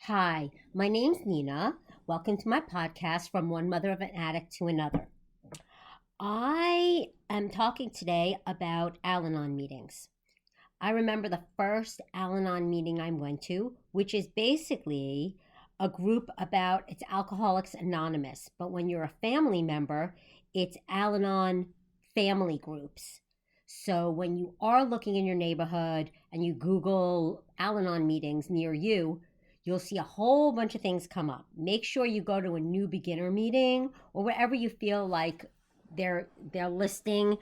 Hi, my name's Nina. Welcome to my podcast, From One Mother of an Addict to Another. I am talking today about Al-Anon meetings. I remember the first Al-Anon meeting I went to, which is basically a group about, it's Alcoholics Anonymous, but when you're a family member, it's Al-Anon Family Groups. So when you are looking in your neighborhood and you Google Al-Anon meetings near you, you'll see a whole bunch of things come up. Make sure you go to a new beginner meeting or wherever you feel like they're listing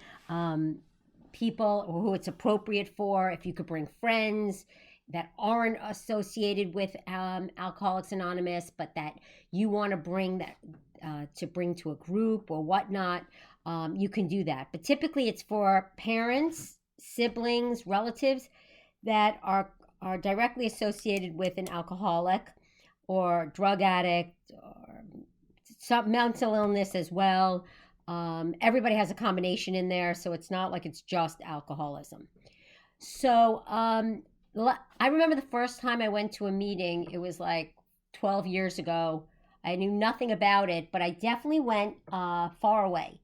people who it's appropriate for. If you could bring friends that aren't associated with Alcoholics Anonymous, but that you want to bring that to bring to a group or whatnot, you can do that. But typically, it's for parents, siblings, relatives that are directly associated with an alcoholic or drug addict or some mental illness as well. Everybody has a combination in there, so it's not like it's just alcoholism. So I remember the first time I went to a meeting, it was like 12 years ago. I knew nothing about it, but I definitely went far away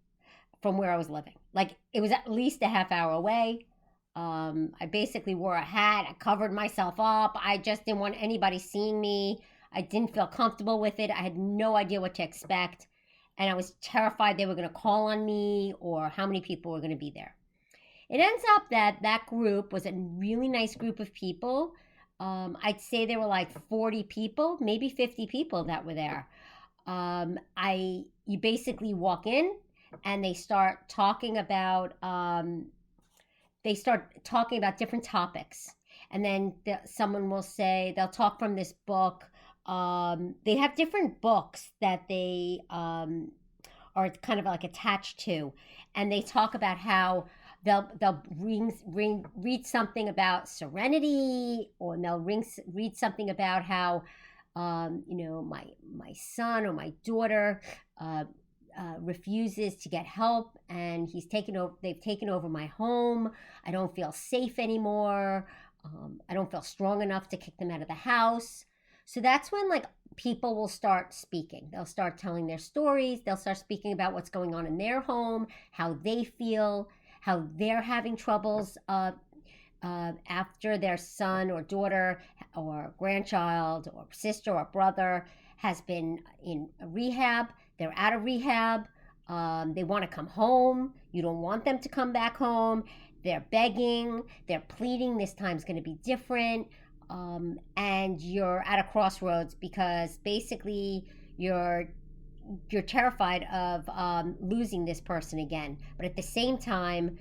from where I was living. Like it was at least a half hour away. I basically wore a hat. I covered myself up. I just didn't want anybody seeing me. I didn't feel comfortable with it. I had no idea what to expect. And I was terrified they were going to call on me or how many people were going to be there. It ends up that that group was a really nice group of people. I'd say there were like 40 people, maybe 50 people that were there. You basically walk in and they start talking about different topics, and then someone will say they'll talk from this book. They have different books that they are kind of like attached to, and they talk about how they'll read something about serenity, or they'll read something about how my son or my daughter refuses to get help, and they've taken over my home. I don't feel safe anymore. I don't feel strong enough to kick them out of the house. So that's when like people will start speaking. They'll start telling their stories. They'll start speaking about what's going on in their home, how they feel, how they're having troubles after their son or daughter or grandchild or sister or brother has been in rehab. They're out of rehab. They want to come home. You don't want them to come back home. They're begging. They're pleading. This time's going to be different. And you're at a crossroads because basically you're terrified of losing this person again. But at the same time,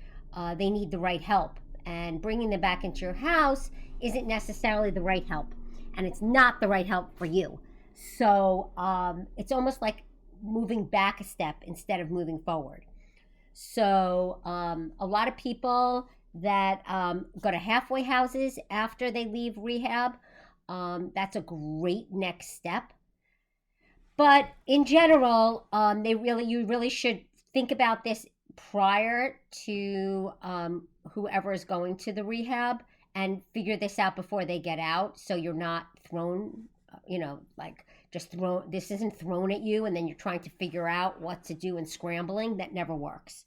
they need the right help. And bringing them back into your house isn't necessarily the right help. And it's not the right help for you. So it's almost like moving back a step instead of moving forward. So a lot of people that go to halfway houses after they leave rehab, that's a great next step. But in general, you really should think about this prior to whoever is going to the rehab, and figure this out before they get out, so you're not thrown, like just thrown. This isn't thrown at you, and then you're trying to figure out what to do and scrambling. That never works.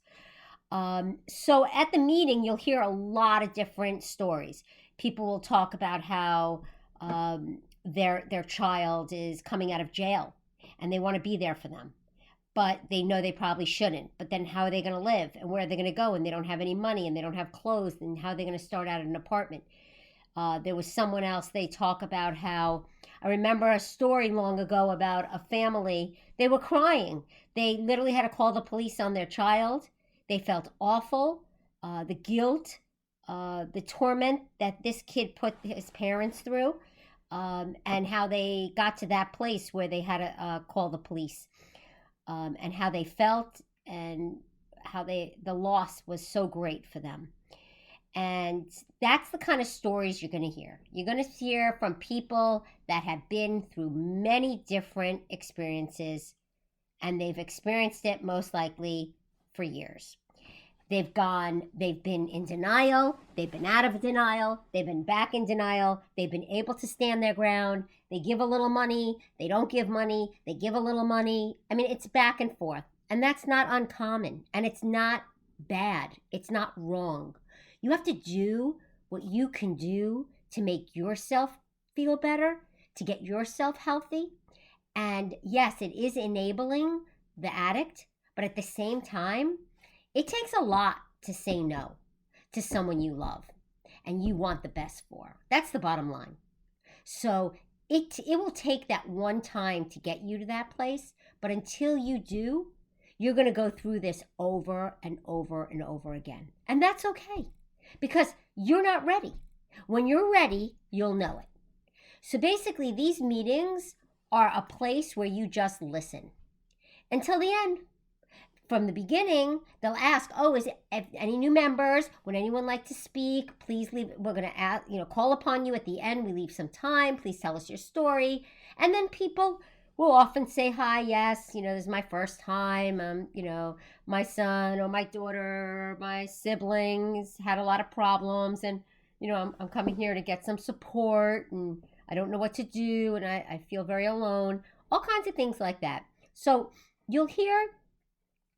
So at the meeting, you'll hear a lot of different stories. People will talk about how their child is coming out of jail, and they want to be there for them, but they know they probably shouldn't. But then how are they going to live, and where are they going to go, and they don't have any money, and they don't have clothes, and how are they going to start out at an apartment? There was someone else, they talk about how, I remember a story long ago about a family. They were crying. They literally had to call the police on their child. They felt awful, the guilt, the torment that this kid put his parents through, and how they got to that place where they had to call the police, and how they felt, and how the loss was so great for them. And that's the kind of stories you're going to hear. You're going to hear from people that have been through many different experiences, and they've experienced it most likely for years. They've been in denial, they've been out of denial, they've been back in denial, they've been able to stand their ground, they give a little money, they don't give money, they give a little money. I mean, it's back and forth. And that's not uncommon, and it's not bad, it's not wrong. You have to do what you can do to make yourself feel better, to get yourself healthy. And yes, it is enabling the addict, but at the same time, it takes a lot to say no to someone you love and you want the best for. That's the bottom line. So it will take that one time to get you to that place, but until you do, you're going to go through this over and over and over again. And that's okay because you're not ready. When you're ready, you'll know it. So basically, these meetings are a place where you just listen until the end. From the beginning, they'll ask, "Oh, is it any new members? Would anyone like to speak? Please leave. We're going to call upon you at the end. We leave some time. Please tell us your story." And then people will often say, "Hi, yes, this is my first time. My son or my daughter or my siblings had a lot of problems, and I'm coming here to get some support, and I don't know what to do, and I feel very alone." All kinds of things like that. So you'll hear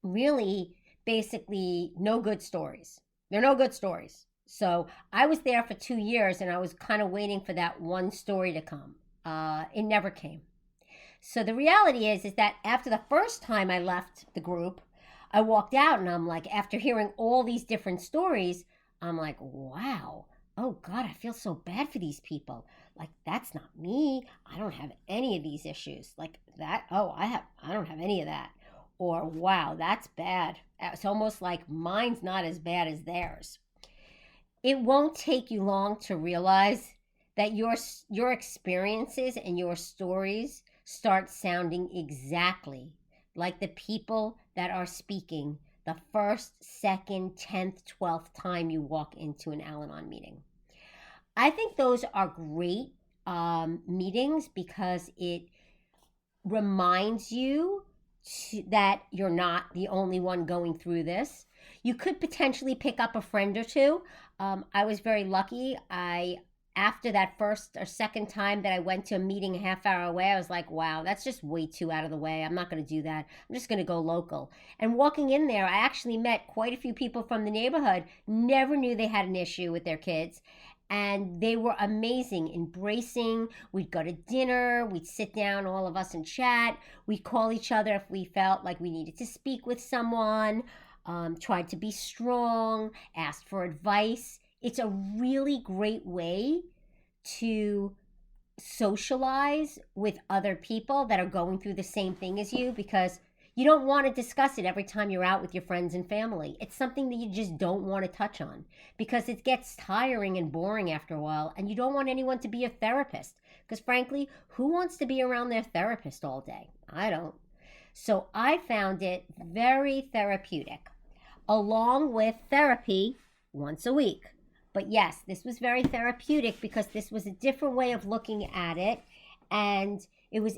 really basically no good stories. They're no good stories. So I was there for 2 years, and I was kind of waiting for that one story to come. It never came. So the reality is that after the first time I left the group, I walked out, and I'm like, after hearing all these different stories, I'm like, wow, oh God, I feel so bad for these people. Like, that's not me. I don't have any of these issues. Like that, I don't have any of that. Or, wow, that's bad. It's almost like mine's not as bad as theirs. It won't take you long to realize that your experiences and your stories start sounding exactly like the people that are speaking the first, second, 10th, 12th time you walk into an Al-Anon meeting. I think those are great meetings because it reminds you that you're not the only one going through this. You could potentially pick up a friend or two. I was very lucky. After that first or second time that I went to a meeting a half hour away, I was like, wow, that's just way too out of the way. I'm not going to do that. I'm just going to go local. And walking in there, I actually met quite a few people from the neighborhood, never knew they had an issue with their kids. And they were amazing, embracing. We'd go to dinner, we'd sit down, all of us, and chat. We'd call each other if we felt like we needed to speak with someone, tried to be strong, asked for advice. It's a really great way to socialize with other people that are going through the same thing as you, because you don't want to discuss it every time you're out with your friends and family. It's something that you just don't want to touch on because it gets tiring and boring after a while, and you don't want anyone to be your therapist because, frankly, who wants to be around their therapist all day? I don't. So I found it very therapeutic, along with therapy once a week. But yes, this was very therapeutic because this was a different way of looking at it, and it was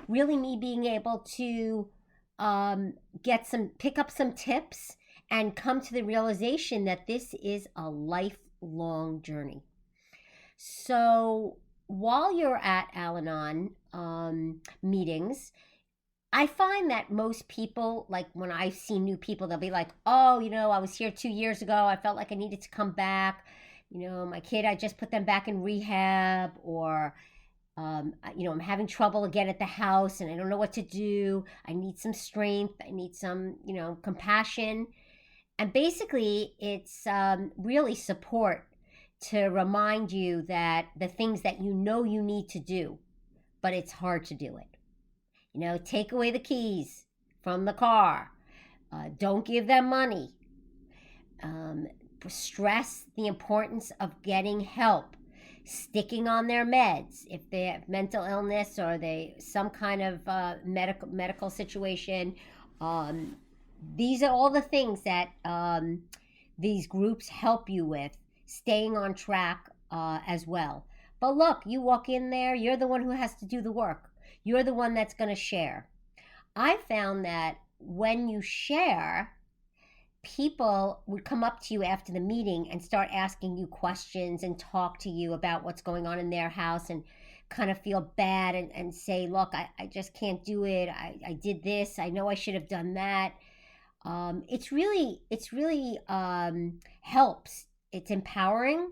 really me being able to pick up some tips and come to the realization that this is a lifelong journey. So while you're at Al-Anon meetings, I find that most people, like when I see new people, they'll be like, "Oh, I was here 2 years ago. I felt like I needed to come back. My kid, I just put them back in rehab," or I'm having trouble again at the house and I don't know what to do. I need some strength. I need some, compassion. And basically, it's really support to remind you that the things that you need to do, but it's hard to do it. Take away the keys from the car. Don't give them money. Stress the importance of getting help. Sticking on their meds if they have mental illness or some kind of medical situation. These are all the things that these groups help you with, staying on track as well. But look, you walk in there, you're the one who has to do the work. You're the one that's going to share. I found that when you share, people would come up to you after the meeting and start asking you questions and talk to you about what's going on in their house, and kind of feel bad, and say, look, I just can't do it. I did this. I know I should have done that. It's really helps. It's empowering,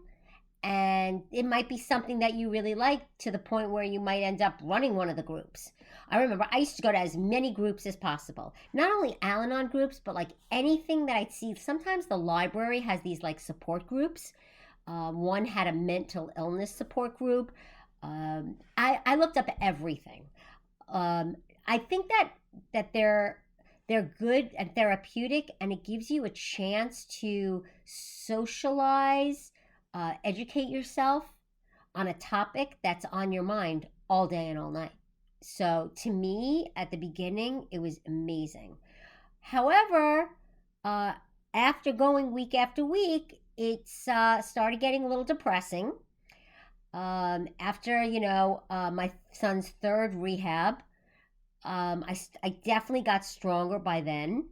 and it might be something that you really like, to the point where you might end up running one of the groups. I remember I used to go to as many groups as possible. Not only Al-Anon groups, but like anything that I'd see. Sometimes the library has these like support groups. One had a mental illness support group. I looked up everything. I think that they're good and therapeutic, and it gives you a chance to socialize, educate yourself on a topic that's on your mind all day and all night. So to me, at the beginning, it was amazing. However, uh, after going week after week, it's started getting a little depressing. After my son's third rehab, I definitely got stronger by then.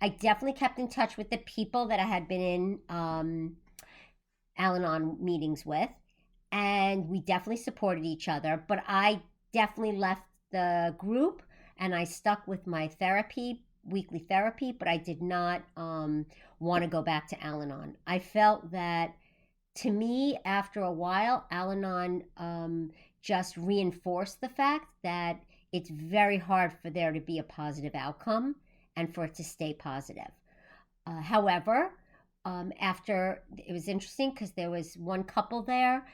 I definitely kept in touch with the people that I had been in Al-Anon meetings with, and we definitely supported each other. But I definitely left the group, and I stuck with my weekly therapy, but I did not want to go back to Al-Anon. I felt that, to me, after a while, Al-Anon just reinforced the fact that it's very hard for there to be a positive outcome and for it to stay positive. However, after, it was interesting because there was one couple there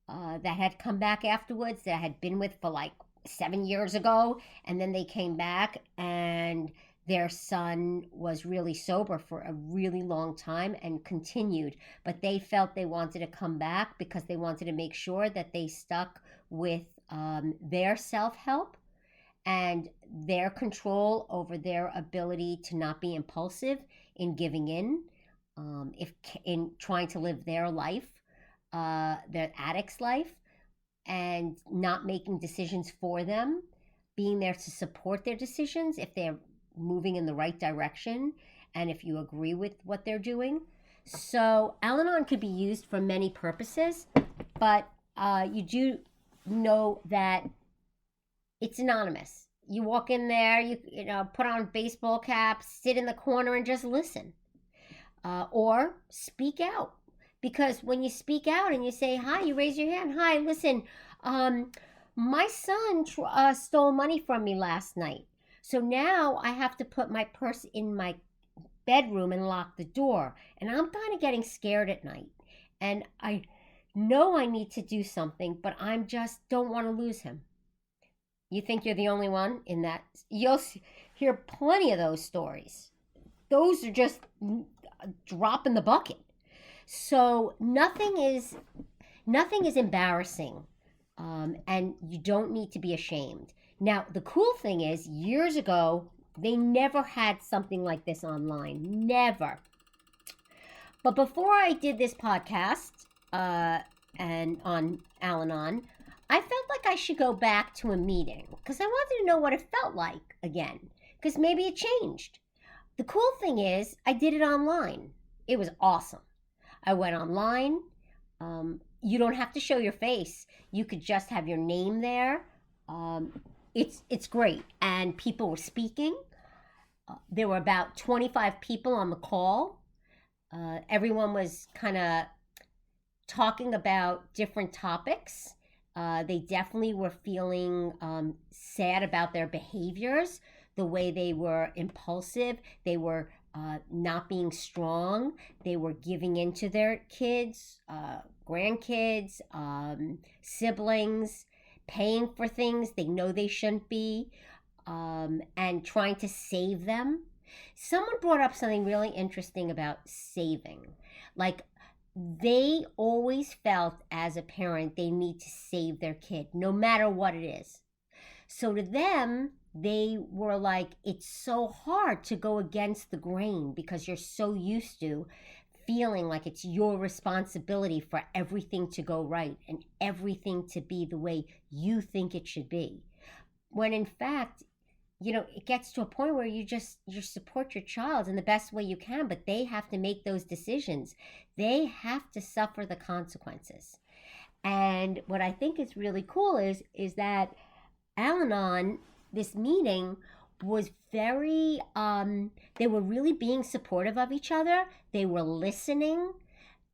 that had come back afterwards, that I had been with for like 7 years ago, and then they came back, and their son was really sober for a really long time and continued, but they felt they wanted to come back because they wanted to make sure that they stuck with their self-help and their control over their ability to not be impulsive in giving in, if in trying to live their life, their addict's life, and not making decisions for them, being there to support their decisions if they're moving in the right direction, and if you agree with what they're doing. So Al-Anon could be used for many purposes, but you do know that it's anonymous. You walk in there, you know, put on baseball caps, sit in the corner, and just listen, or speak out. Because when you speak out and you say hi, you raise your hand. Hi, listen, my son stole money from me last night. So now I have to put my purse in my bedroom and lock the door. And I'm kind of getting scared at night. And I know I need to do something, but I'm just don't want to lose him. You think you're the only one in that? You'll hear plenty of those stories. Those are just a drop in the bucket. So nothing is embarrassing, and you don't need to be ashamed. Now, the cool thing is, years ago, they never had something like this online. Never. But before I did this podcast and on Al-Anon, I felt like I should go back to a meeting because I wanted to know what it felt like again, because maybe it changed. The cool thing is, I did it online. It was awesome. I went online. You don't have to show your face. You could just have your name there. It's great. And people were speaking. There were about 25 people on the call. Everyone was kind of talking about different topics. They definitely were feeling sad about their behaviors, the way they were impulsive. They were not being strong. They were giving in to their kids, grandkids, siblings, paying for things they know they shouldn't be, and trying to save them. Someone brought up something really interesting about saving. Like, they always felt as a parent they need to save their kid, no matter what it is. So to them, they were like, it's so hard to go against the grain because you're so used to feeling like it's your responsibility for everything to go right and everything to be the way you think it should be. When in fact, it gets to a point where you support your child in the best way you can, but they have to make those decisions. They have to suffer the consequences. And what I think is really cool is that Al-Anon, this meeting was very, they were really being supportive of each other. They were listening.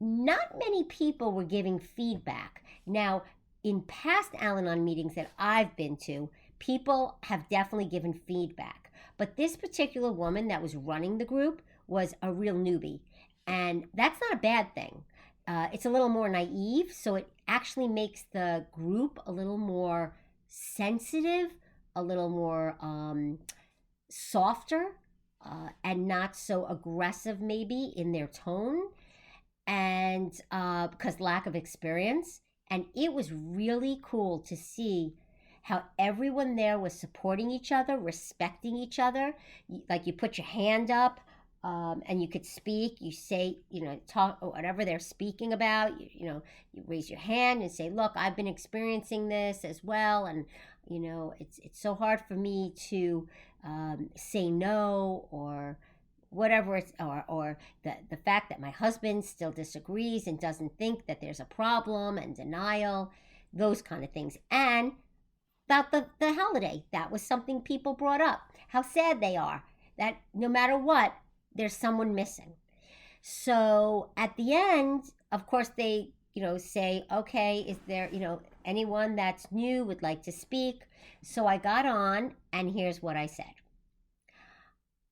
Not many people were giving feedback. Now, in past Al-Anon meetings that I've been to, people have definitely given feedback. But this particular woman that was running the group was a real newbie. And that's not a bad thing. It's a little more naive, so it actually makes the group a little more sensitive, a little more softer, and not so aggressive maybe in their tone, and because lack of experience. And it was really cool to see how everyone there was supporting each other, respecting each other. Like, you put your hand up, and you could speak. You say, talk or whatever they're speaking about. You raise your hand and say, "Look, I've been experiencing this as well, and it's so hard for me to say no, or whatever it's, or the fact that my husband still disagrees and doesn't think that there's a problem, and denial, those kind of things." And about the holiday, that was something people brought up, how sad they are that no matter what, there's someone missing. So at the end, of course, they say, "Okay, is there anyone that's new would like to speak?" So I got on, and here's what I said.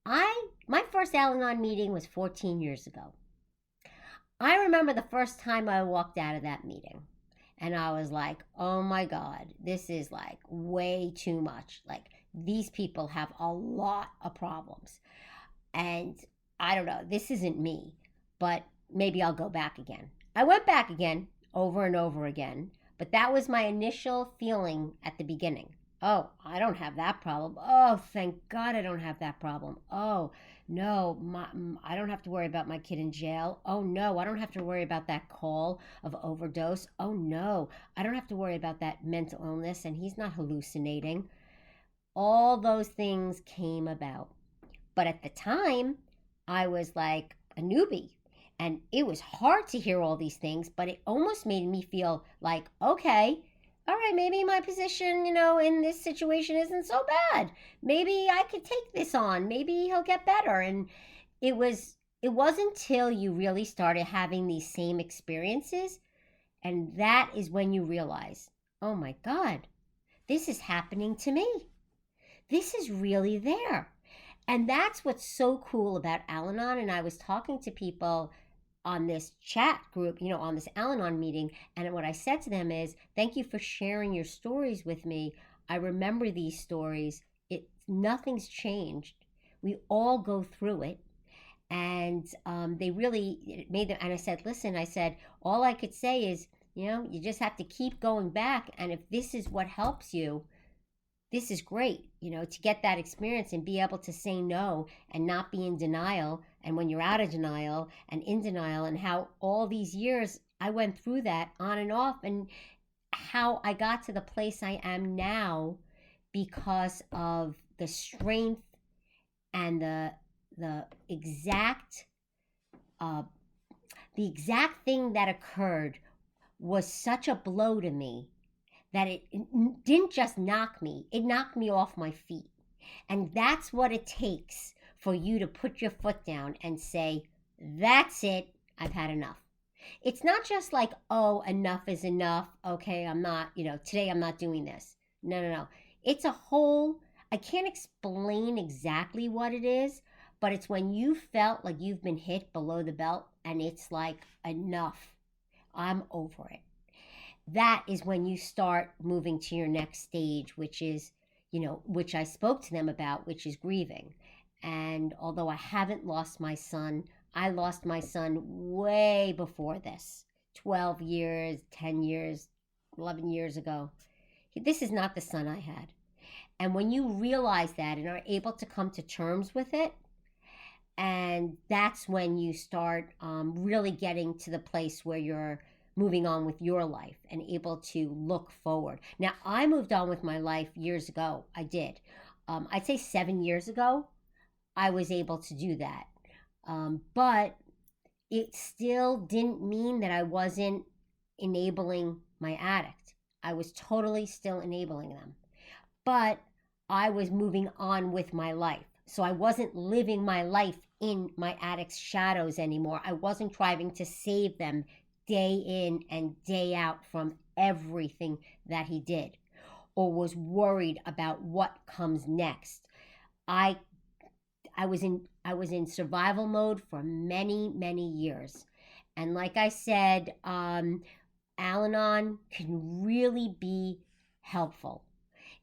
My first Al-Anon meeting was 14 years ago. I remember the first time I walked out of that meeting, and I was like, "Oh my God, this is like way too much. Like, these people have a lot of problems. And I don't know, this isn't me, but maybe I'll go back again." I went back again, over and over again, but that was my initial feeling at the beginning. Oh, I don't have that problem. Oh, thank God I don't have that problem. Oh, no, I don't have to worry about my kid in jail. Oh, no, I don't have to worry about that call of overdose. Oh, no, I don't have to worry about that mental illness, and he's not hallucinating. All those things came about. But at the time, I was like a newbie. And it was hard to hear all these things, but it almost made me feel like, okay, all right, maybe my position, in this situation isn't so bad. Maybe I could take this on. Maybe he'll get better. And it wasn't until you really started having these same experiences, and that is when you realize, oh my God, this is happening to me. This is really there. And that's what's so cool about Al-Anon. And I was talking to people on this chat group, on this Al-Anon meeting, and what I said to them is, "Thank you for sharing your stories with me. I remember these stories. Nothing's changed. We all go through it." And they really made them. And I said, "Listen," I said, "all I could say is, you just have to keep going back. And if this is what helps you, this is great, to get that experience and be able to say no and not be in denial. And when you're out of denial and in denial, and how all these years I went through that on and off, and how I got to the place I am now because of the strength and the exact thing that occurred was such a blow to me that it didn't just knock me, it knocked me off my feet. And that's what it takes for you to put your foot down and say, that's it, I've had enough. It's not just like, oh, enough is enough. Okay, I'm not, today I'm not doing this. No. It's a whole, I can't explain exactly what it is, but it's when you felt like you've been hit below the belt and it's like, enough, I'm over it. That is when you start moving to your next stage, which is, which I spoke to them about, which is grieving. And although I haven't lost my son, I lost my son way before this, 12 years, 10 years, 11 years ago. This is not the son I had. And when you realize that and are able to come to terms with it, and that's when you start really getting to the place where you're moving on with your life and able to look forward. Now, I moved on with my life years ago. I did. I'd say 7 years ago, I was able to do that. But it still didn't mean that I wasn't enabling my addict. I was totally still enabling them. But I was moving on with my life. So I wasn't living my life in my addict's shadows anymore. I wasn't trying to save them day in and day out from everything that he did or was worried about what comes next. I I was in survival mode for many, many years. And like I said, Al-Anon can really be helpful.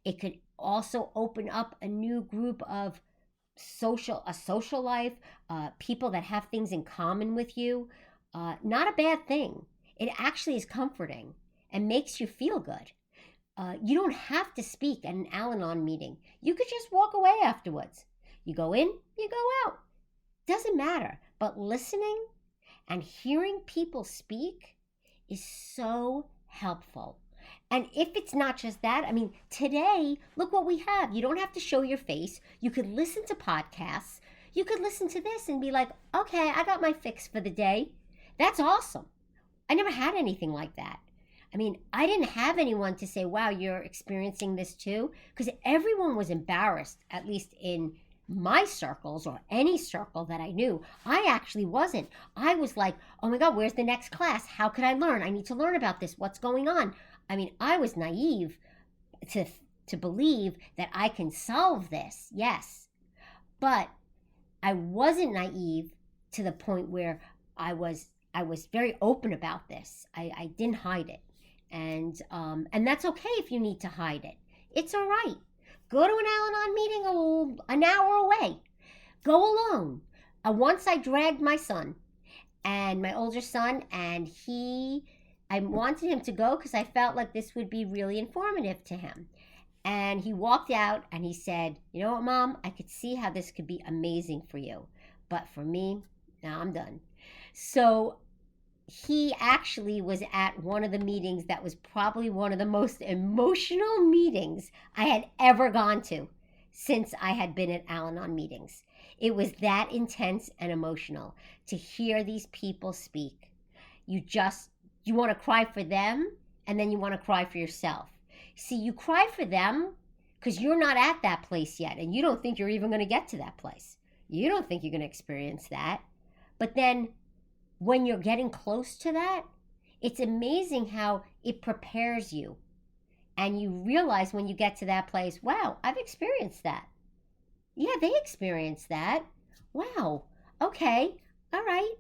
It could also open up a new group of a social life, people that have things in common with you. Not a bad thing. It actually is comforting and makes you feel good. You don't have to speak at an Al-Anon meeting. You could just walk away afterwards. You go in, you go out. Doesn't matter. But listening and hearing people speak is so helpful. And if it's not just that, I mean, today, look what we have. You don't have to show your face. You could listen to podcasts. You could listen to this and be like, okay, I got my fix for the day. That's awesome. I never had anything like that. I mean, I didn't have anyone to say, wow, you're experiencing this too. Because everyone was embarrassed, at least in my circles or any circle that I knew. I actually wasn't. I was like, oh my God, where's the next class? How could I learn? I need to learn about this. What's going on? I mean, I was naive to believe that I can solve this. Yes. But I wasn't naive to the point where I was very open about this. I didn't hide it. And that's okay if you need to hide it. It's all right. Go to an Al-Anon meeting an hour away. Go alone. Once I dragged my son and my older son, and I wanted him to go because I felt like this would be really informative to him. And he walked out and he said, you know what, Mom? I could see how this could be amazing for you. But for me, now I'm done. So he actually was at one of the meetings that was probably one of the most emotional meetings I had ever gone to since I had been at Al-Anon meetings. It was that intense and emotional to hear these people speak. You want to cry for them, and then you want to cry for yourself. See, you cry for them because you're not at that place yet, and you don't think you're even going to get to that place. You don't think you're going to experience that. But then when you're getting close to that, it's amazing how it prepares you. And you realize when you get to that place, wow, I've experienced that. Yeah, they experienced that. Wow. Okay. All right.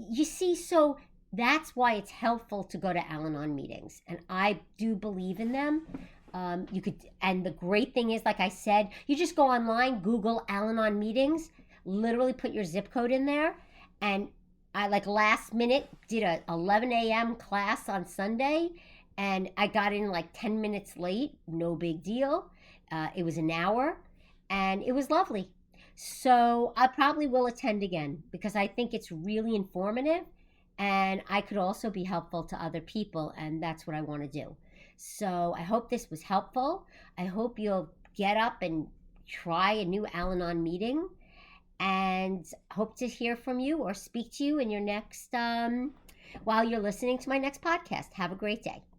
You see, so that's why it's helpful to go to Al-Anon meetings. And I do believe in them. And the great thing is, like I said, you just go online, Google Al-Anon meetings, literally put your zip code in there, and I last minute did a 11 a.m. class on Sunday, and I got in 10 minutes late. No big deal. It was an hour, and it was lovely. So I probably will attend again because I think it's really informative, and I could also be helpful to other people, and that's what I want to do. So I hope this was helpful. I hope you'll get up and try a new Al-Anon meeting. And hope to hear from you or speak to you in your next, while you're listening to my next podcast. Have a great day.